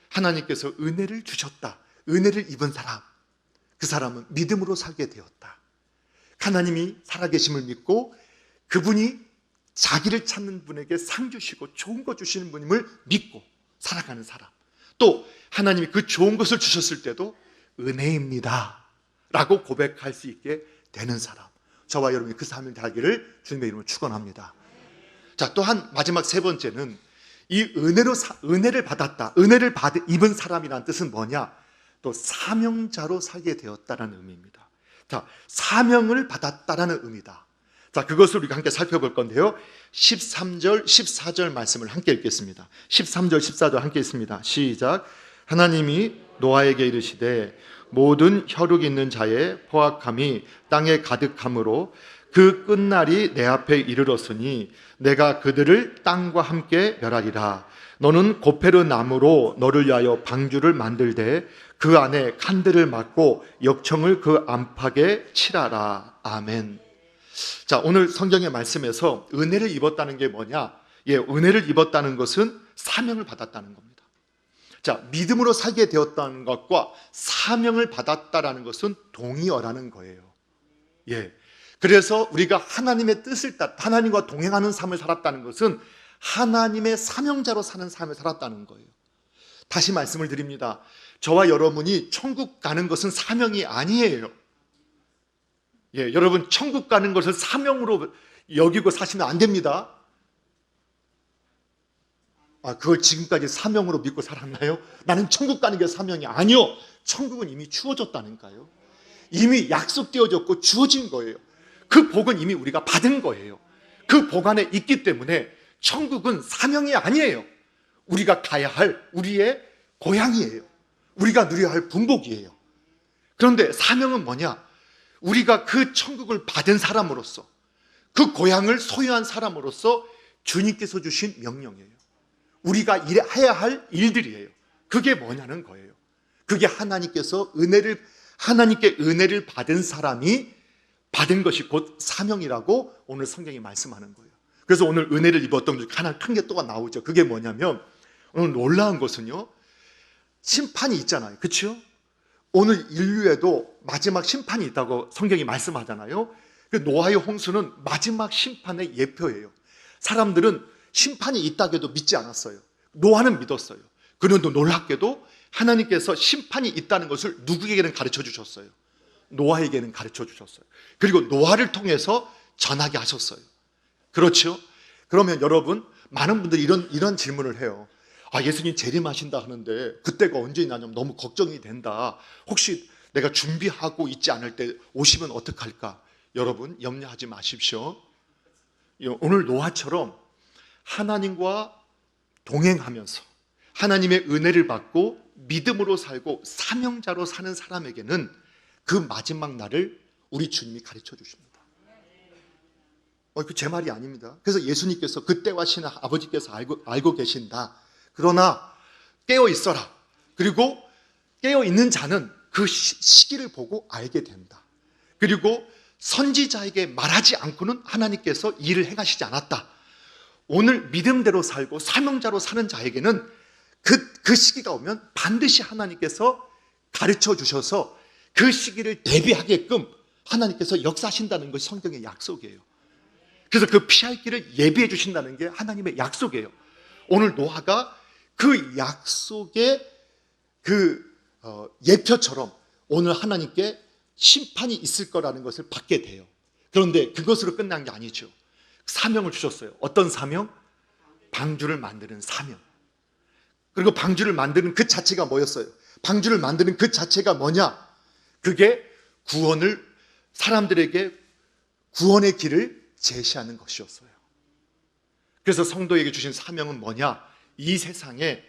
하나님께서 은혜를 주셨다. 은혜를 입은 사람, 그 사람은 믿음으로 살게 되었다. 하나님이 살아계심을 믿고 그분이 자기를 찾는 분에게 상 주시고 좋은 것 주시는 분임을 믿고 살아가는 사람, 또 하나님이 그 좋은 것을 주셨을 때도 은혜입니다 라고 고백할 수 있게 되는 사람, 저와 여러분이 그 사람이 되기를 주님의 이름으로 축원합니다. 자, 또한 마지막 세 번째는 이 은혜를 받았다, 은혜를 입은 사람이라는 뜻은 뭐냐? 또 사명자로 살게 되었다라는 의미입니다. 자, 사명을 받았다라는 의미다. 자, 그것을 우리가 함께 살펴볼 건데요, 13절, 14절 말씀을 함께 읽겠습니다. 13절, 14절 함께 읽습니다. 시작. 하나님이 노아에게 이르시되 모든 혈육 있는 자의 포악함이 땅에 가득함으로 그 끝날이 내 앞에 이르렀으니 내가 그들을 땅과 함께 멸하리라. 너는 고페르 나무로 너를 위하여 방주를 만들되 그 안에 칸들을 막고 역청을 그 안팎에 칠하라. 아멘. 자, 오늘 성경의 말씀에서 은혜를 입었다는 게 뭐냐? 은혜를 입었다는 것은 사명을 받았다는 겁니다. 자, 믿음으로 살게 되었다는 것과 사명을 받았다라는 것은 동의어라는 거예요. 그래서 우리가 하나님의 뜻을 따라 하나님과 동행하는 삶을 살았다는 것은 하나님의 사명자로 사는 삶을 살았다는 거예요. 다시 말씀을 드립니다. 저와 여러분이 천국 가는 것은 사명이 아니에요. 여러분, 천국 가는 것을 사명으로 여기고 사시면 안 됩니다. 그걸 지금까지 사명으로 믿고 살았나요? 나는 천국 가는 게 사명이 아니요. 천국은 이미 주어졌다니까요. 이미 약속되어졌고 주어진 거예요. 그 복은 이미 우리가 받은 거예요. 그 복 안에 있기 때문에 천국은 사명이 아니에요. 우리가 가야 할 우리의 고향이에요. 우리가 누려야 할 분복이에요. 그런데 사명은 뭐냐? 우리가 그 천국을 받은 사람으로서, 그 고향을 소유한 사람으로서 주님께서 주신 명령이에요. 우리가 해야 할 일들이에요. 그게 뭐냐는 거예요. 그게 하나님께 은혜를 받은 사람이 받은 것이 곧 사명이라고 오늘 성경이 말씀하는 거예요. 그래서 오늘 은혜를 입었던 것 중에 하나 큰 게 또 나오죠. 그게 뭐냐면, 오늘 놀라운 것은요, 심판이 있잖아요. 그렇죠? 오늘 인류에도 마지막 심판이 있다고 성경이 말씀하잖아요. 그 노아의 홍수는 마지막 심판의 예표예요. 사람들은 심판이 있다고 해도 믿지 않았어요. 노아는 믿었어요. 그런데 놀랍게도 하나님께서 심판이 있다는 것을 누구에게는 가르쳐 주셨어요? 노아에게는 가르쳐 주셨어요. 그리고 노아를 통해서 전하게 하셨어요. 그렇죠? 그러면 여러분, 많은 분들이 이런 질문을 해요. 예수님 재림하신다 하는데 그때가 언제 있냐면 너무 걱정이 된다. 혹시 내가 준비하고 있지 않을 때 오시면 어떡할까? 여러분, 염려하지 마십시오. 오늘 노아처럼 하나님과 동행하면서 하나님의 은혜를 받고 믿음으로 살고 사명자로 사는 사람에게는 그 마지막 날을 우리 주님이 가르쳐 주십니다. 그 제 말이 아닙니다. 그래서 예수님께서 그때와 신 아버지께서 알고 계신다. 그러나 깨어 있어라. 그리고 깨어 있는 자는 그 시기를 보고 알게 된다. 그리고 선지자에게 말하지 않고는 하나님께서 일을 행하시지 않았다. 오늘 믿음대로 살고 사명자로 사는 자에게는 그 시기가 오면 반드시 하나님께서 가르쳐 주셔서 그 시기를 대비하게끔 하나님께서 역사하신다는 것이 성경의 약속이에요. 그래서 그 피할 길을 예비해 주신다는 게 하나님의 약속이에요. 오늘 노아가 그 약속의 예표처럼 오늘 하나님께 심판이 있을 거라는 것을 받게 돼요. 그런데 그것으로 끝난 게 아니죠. 사명을 주셨어요. 어떤 사명? 방주를 만드는 사명. 그리고 방주를 만드는 그 자체가 뭐였어요? 방주를 만드는 그 자체가 뭐냐? 그게 사람들에게 구원의 길을 제시하는 것이었어요. 그래서 성도에게 주신 사명은 뭐냐? 이 세상에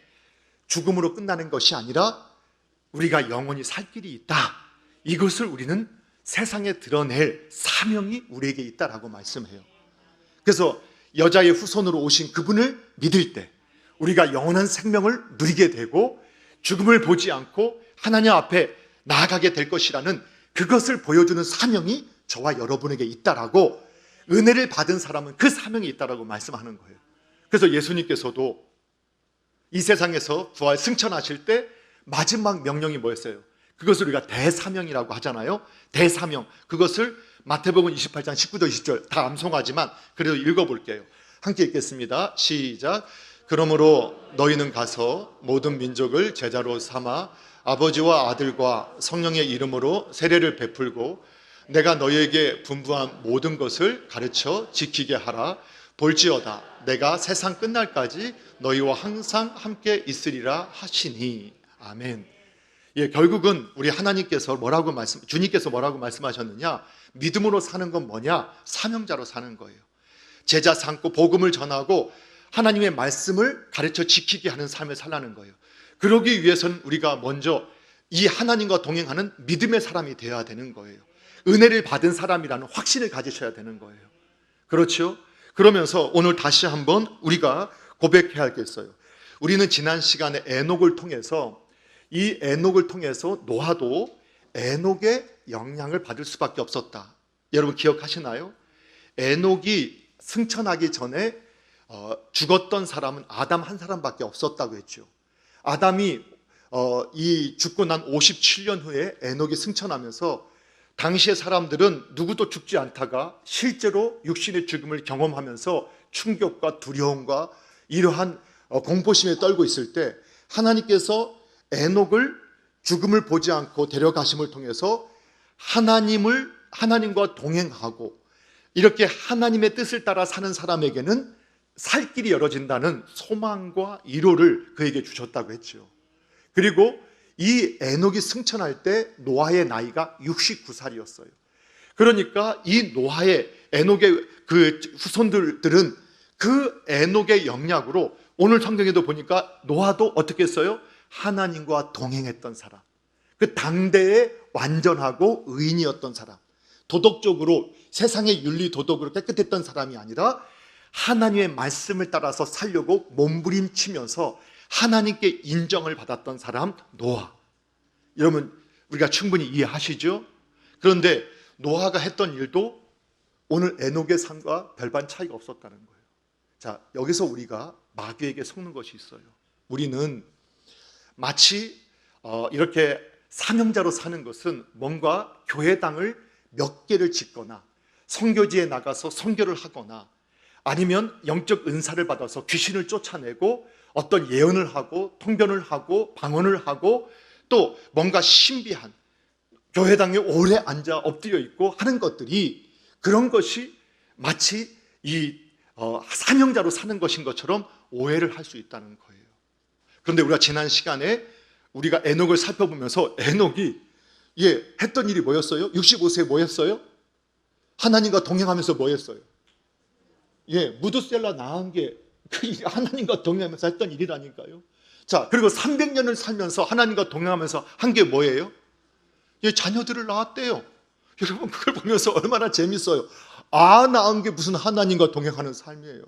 죽음으로 끝나는 것이 아니라 우리가 영원히 살 길이 있다. 이것을 우리는 세상에 드러낼 사명이 우리에게 있다라고 말씀해요. 그래서 여자의 후손으로 오신 그분을 믿을 때 우리가 영원한 생명을 누리게 되고 죽음을 보지 않고 하나님 앞에 나아가게 될 것이라는 그것을 보여주는 사명이 저와 여러분에게 있다라고, 은혜를 받은 사람은 그 사명이 있다라고 말씀하는 거예요. 그래서 예수님께서도 이 세상에서 부활 승천하실 때 마지막 명령이 뭐였어요? 그것을 우리가 대사명이라고 하잖아요. 대사명. 그것을 마태복음 28장 19절 20절 다 암송하지만 그래도 읽어볼게요. 함께 읽겠습니다. 시작. 그러므로 너희는 가서 모든 민족을 제자로 삼아 아버지와 아들과 성령의 이름으로 세례를 베풀고 내가 너희에게 분부한 모든 것을 가르쳐 지키게 하라. 볼지어다 내가 세상 끝날까지 너희와 항상 함께 있으리라 하시니. 아멘. 예, 결국은 우리 하나님께서 주님께서 뭐라고 말씀하셨느냐? 믿음으로 사는 건 뭐냐? 사명자로 사는 거예요. 제자 삼고 복음을 전하고 하나님의 말씀을 가르쳐 지키게 하는 삶을 살라는 거예요. 그러기 위해서는 우리가 먼저 이 하나님과 동행하는 믿음의 사람이 되어야 되는 거예요. 은혜를 받은 사람이라는 확신을 가지셔야 되는 거예요. 그렇죠? 그러면서 오늘 다시 한번 우리가 고백해야 할 게 있어요. 우리는 지난 시간에 에녹을 통해서 노아도 에녹의 영향을 받을 수밖에 없었다. 여러분 기억하시나요? 에녹이 승천하기 전에 죽었던 사람은 아담 한 사람밖에 없었다고 했죠. 아담이 이 죽고 난 57년 후에 에녹이 승천하면서 당시의 사람들은 누구도 죽지 않다가 실제로 육신의 죽음을 경험하면서 충격과 두려움과 이러한 공포심에 떨고 있을 때 하나님께서 에녹을 죽음을 보지 않고 데려가심을 통해서 하나님과 동행하고 이렇게 하나님의 뜻을 따라 사는 사람에게는 살 길이 열어진다는 소망과 위로를 그에게 주셨다고 했죠. 그리고 이 에녹이 승천할 때 노아의 나이가 69살이었어요. 그러니까 이 에녹의 그 후손들은 그 에녹의 영향으로 오늘 성경에도 보니까 노아도 어떻게 했어요? 하나님과 동행했던 사람, 그 당대의 완전하고 의인이었던 사람, 도덕적으로 세상의 윤리 도덕으로 깨끗했던 사람이 아니라 하나님의 말씀을 따라서 살려고 몸부림치면서 하나님께 인정을 받았던 사람 노아. 여러분 우리가 충분히 이해하시죠? 그런데 노아가 했던 일도 오늘 에녹의 삶과 별반 차이가 없었다는 거예요. 자, 여기서 우리가 마귀에게 속는 것이 있어요. 우리는 마치 이렇게 사명자로 사는 것은 뭔가 교회당을 몇 개를 짓거나 선교지에 나가서 선교를 하거나 아니면 영적 은사를 받아서 귀신을 쫓아내고 어떤 예언을 하고 통변을 하고 방언을 하고 또 뭔가 신비한 교회당에 오래 앉아 엎드려 있고 하는 것들이 그런 것이 마치 이 사명자로 사는 것인 것처럼 오해를 할 수 있다는 거예요. 그런데 우리가 지난 시간에 우리가 에녹을 살펴보면서 에녹이 했던 일이 뭐였어요? 65세에 뭐였어요? 하나님과 동행하면서 뭐였어요? 무드셀라 낳은 게 하나님과 동행하면서 했던 일이라니까요. 자, 그리고 300년을 살면서 하나님과 동행하면서 한 게 뭐예요? 자녀들을 낳았대요. 여러분 그걸 보면서 얼마나 재밌어요. 낳은 게 무슨 하나님과 동행하는 삶이에요.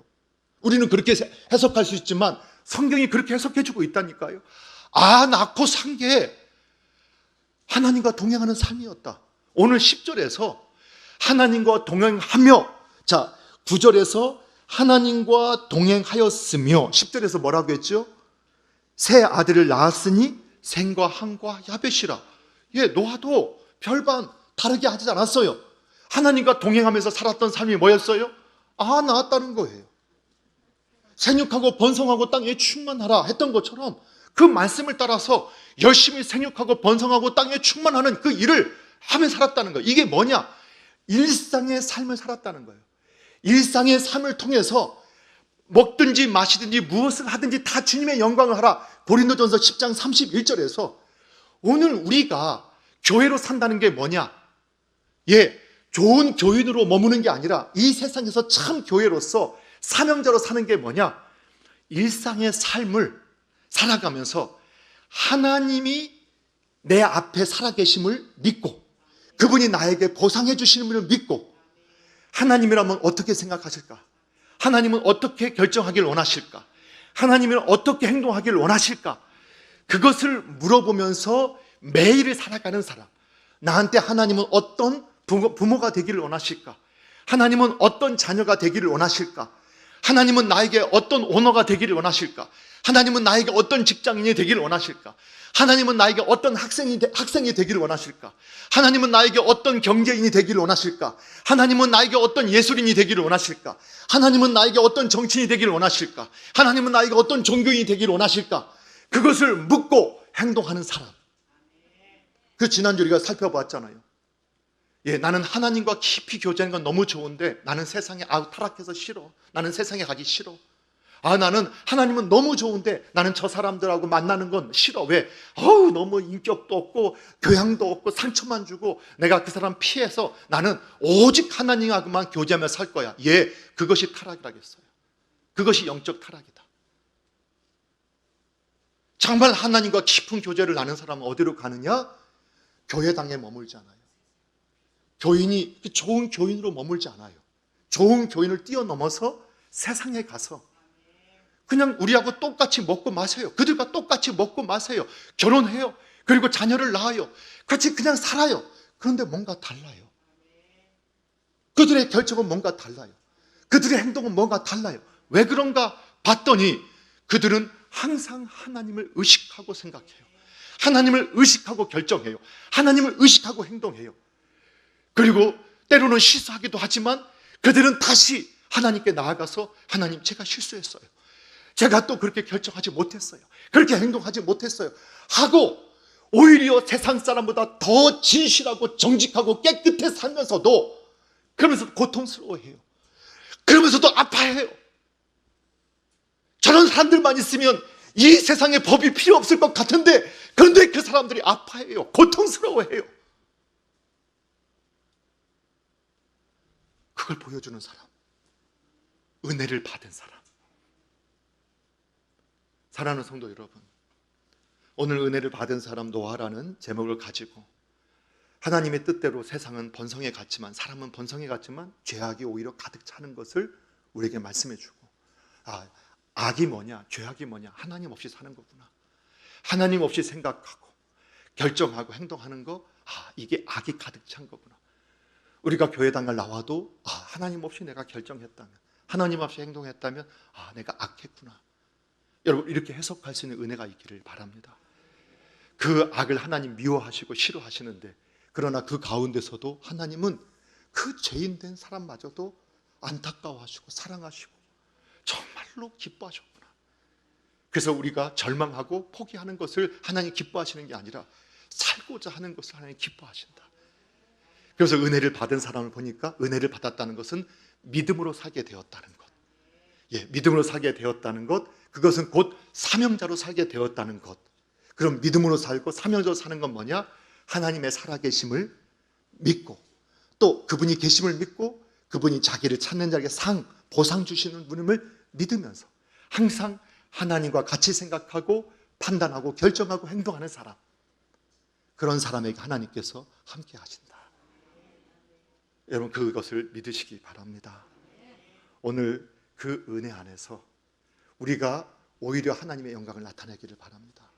우리는 그렇게 해석할 수 있지만 성경이 그렇게 해석해주고 있다니까요. 낳고 산 게 하나님과 동행하는 삶이었다. 오늘 10절에서 하나님과 동행하며, 자 9절에서 하나님과 동행하였으며 10절에서 뭐라고 했죠? 새 아들을 낳았으니 셈과 함과 야벳이라. 노아도 별반 다르게 하지 않았어요. 하나님과 동행하면서 살았던 삶이 뭐였어요? 낳았다는 거예요. 생육하고 번성하고 땅에 충만하라 했던 것처럼 그 말씀을 따라서 열심히 생육하고 번성하고 땅에 충만하는 그 일을 하며 살았다는 거예요. 이게 뭐냐? 일상의 삶을 살았다는 거예요. 일상의 삶을 통해서 먹든지 마시든지 무엇을 하든지 다 주님의 영광을 하라. 고린도전서 10장 31절에서 오늘 우리가 교회로 산다는 게 뭐냐? 좋은 교인으로 머무는 게 아니라 이 세상에서 참 교회로서 사명자로 사는 게 뭐냐? 일상의 삶을 살아가면서 하나님이 내 앞에 살아계심을 믿고 그분이 나에게 보상해 주시는 을 믿고 하나님이라면 어떻게 생각하실까? 하나님은 어떻게 결정하길 원하실까? 하나님은 어떻게 행동하길 원하실까? 그것을 물어보면서 매일을 살아가는 사람. 나한테 하나님은 어떤 부모가 되기를 원하실까? 하나님은 어떤 자녀가 되기를 원하실까? 하나님은 나에게 어떤 오너가 되기를 원하실까? 하나님은 나에게 어떤 직장인이 되기를 원하실까? 하나님은 나에게 어떤 학생이 되기를 원하실까? 하나님은 나에게 어떤 경제인이 되기를 원하실까? 하나님은 나에게 어떤 예술인이 되기를 원하실까? 하나님은 나에게 어떤 정치인이 되기를 원하실까? 하나님은 나에게 어떤 종교인이 되기를 원하실까? 그것을 묻고 행동하는 사람. 그 지난주 우리가 살펴봤잖아요. 예, 나는 하나님과 깊이 교제하는 건 너무 좋은데 나는 세상에 타락해서 싫어. 나는 세상에 가기 싫어. 나는 하나님은 너무 좋은데 나는 저 사람들하고 만나는 건 싫어. 왜? 너무 인격도 없고 교양도 없고 상처만 주고 내가 그 사람 피해서 나는 오직 하나님하고만 교제하며 살 거야. 예, 그것이 타락이라겠어요. 그것이 영적 타락이다. 정말 하나님과 깊은 교제를 나눈 사람은 어디로 가느냐? 교회당에 머물지 않아요. 교인이 좋은 교인으로 머물지 않아요. 좋은 교인을 뛰어넘어서 세상에 가서 그냥 우리하고 똑같이 먹고 마세요. 그들과 똑같이 먹고 마세요. 결혼해요. 그리고 자녀를 낳아요. 같이 그냥 살아요. 그런데 뭔가 달라요. 그들의 결정은 뭔가 달라요. 그들의 행동은 뭔가 달라요. 왜 그런가 봤더니 그들은 항상 하나님을 의식하고 생각해요. 하나님을 의식하고 결정해요. 하나님을 의식하고 행동해요. 그리고 때로는 실수하기도 하지만 그들은 다시 하나님께 나아가서 하나님, 제가 실수했어요. 제가 또 그렇게 결정하지 못했어요. 그렇게 행동하지 못했어요. 하고 오히려 세상 사람보다 더 진실하고 정직하고 깨끗해 살면서도 그러면서 고통스러워해요. 그러면서도 아파해요. 저런 사람들만 있으면 이 세상에 법이 필요 없을 것 같은데 그런데 그 사람들이 아파해요. 고통스러워해요. 그걸 보여주는 사람, 은혜를 받은 사람. 사랑하는 성도 여러분, 오늘 은혜를 받은 사람 노아라는 제목을 가지고 하나님의 뜻대로 세상은 번성해 갔지만, 사람은 번성해 갔지만 죄악이 오히려 가득 차는 것을 우리에게 말씀해 주고, 악이 뭐냐, 죄악이 뭐냐, 하나님 없이 사는 거구나. 하나님 없이 생각하고 결정하고 행동하는 거, 이게 악이 가득 찬 거구나. 우리가 교회당을 나와도 하나님 없이 내가 결정했다면, 하나님 없이 행동했다면 내가 악했구나. 여러분, 이렇게 해석할 수 있는 은혜가 있기를 바랍니다. 그 악을 하나님 미워하시고 싫어하시는데, 그러나 그 가운데서도 하나님은 그 죄인된 사람마저도 안타까워하시고 사랑하시고 정말로 기뻐하셨구나. 그래서 우리가 절망하고 포기하는 것을 하나님 기뻐하시는 게 아니라 살고자 하는 것을 하나님 기뻐하신다. 그래서 은혜를 받은 사람을 보니까 은혜를 받았다는 것은 믿음으로 살게 되었다는 것. 예, 믿음으로 살게 되었다는 것, 그것은 곧 사명자로 살게 되었다는 것. 그럼 믿음으로 살고 사명자로 사는 건 뭐냐? 하나님의 살아계심을 믿고, 또 그분이 계심을 믿고, 그분이 자기를 찾는 자에게 보상 주시는 분임을 믿으면서 항상 하나님과 같이 생각하고 판단하고 결정하고 행동하는 사람, 그런 사람에게 하나님께서 함께 하신다. 여러분, 그것을 믿으시기 바랍니다. 오늘 그 은혜 안에서 우리가 오히려 하나님의 영광을 나타내기를 바랍니다.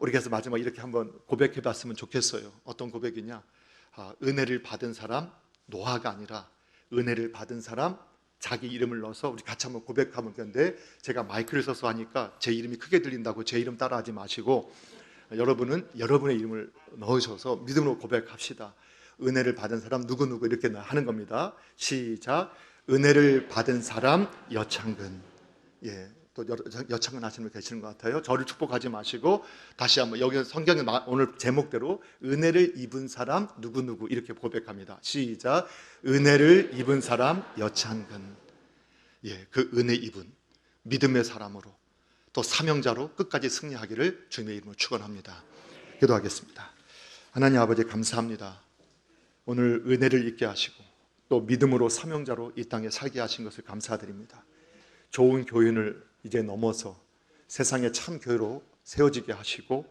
우리 그래서 마지막 이렇게 한번 고백해 봤으면 좋겠어요. 어떤 고백이냐? 은혜를 받은 사람, 노아가 아니라 은혜를 받은 사람, 자기 이름을 넣어서 우리 같이 한번 고백하면 되는데, 제가 마이크를 써서 하니까 제 이름이 크게 들린다고 제 이름 따라하지 마시고 여러분은 여러분의 이름을 넣으셔서 믿음으로 고백합시다. 은혜를 받은 사람 누구누구 이렇게 하는 겁니다. 시작. 은혜를 받은 사람 여창근. 예, 또 여창근 하시는 분 계시는 것 같아요. 저를 축복하지 마시고 다시 한번, 여기 성경에 오늘 제목대로 은혜를 입은 사람 누구누구 이렇게 고백합니다. 시작. 은혜를 입은 사람 여창근. 예, 그 은혜 입은 믿음의 사람으로 또 사명자로 끝까지 승리하기를 주님의 이름으로 축원합니다. 기도하겠습니다. 하나님 아버지, 감사합니다. 오늘 은혜를 잊게 하시고 또 믿음으로 사명자로 이 땅에 살게 하신 것을 감사드립니다. 좋은 교인을 이제 넘어서 세상의 참 교회로 세워지게 하시고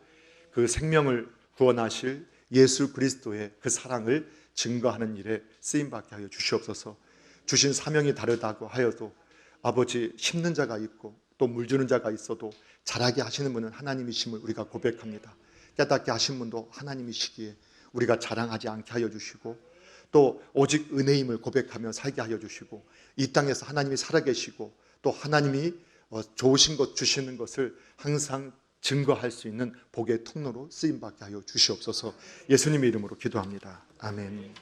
그 생명을 구원하실 예수 그리스도의 그 사랑을 증거하는 일에 쓰임받게 하여 주시옵소서. 주신 사명이 다르다고 하여도 아버지, 심는 자가 있고 또 물 주는 자가 있어도 자라게 하시는 분은 하나님이심을 우리가 고백합니다. 깨닫게 하신 분도 하나님이시기에 우리가 자랑하지 않게 하여 주시고 또 오직 은혜임을 고백하며 살게 하여 주시고 이 땅에서 하나님이 살아계시고 또 하나님이 좋으신 것 주시는 것을 항상 증거할 수 있는 복의 통로로 쓰임받게 하여 주시옵소서. 예수님의 이름으로 기도합니다. 아멘.